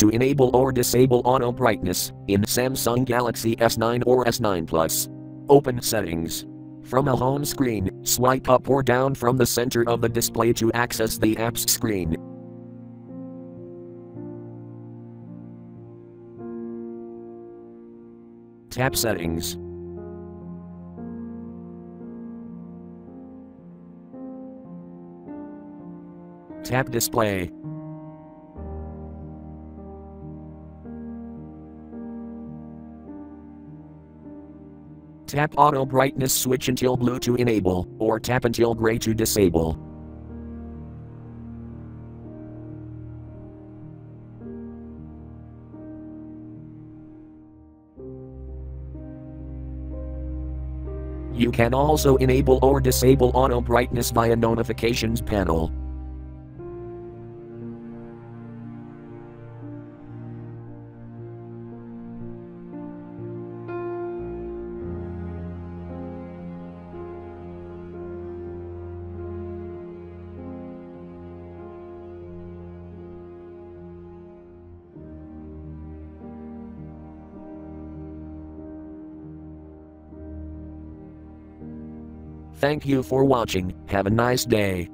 To enable or disable auto brightness in Samsung Galaxy S9 or S9 Plus. Open Settings. From a home screen, swipe up or down from the center of the display to access the apps screen. Tap Settings. Tap Display. Tap Auto Brightness switch until blue to enable, or tap until gray to disable. You can also enable or disable auto brightness via notifications panel. Thank you for watching. Have a nice day.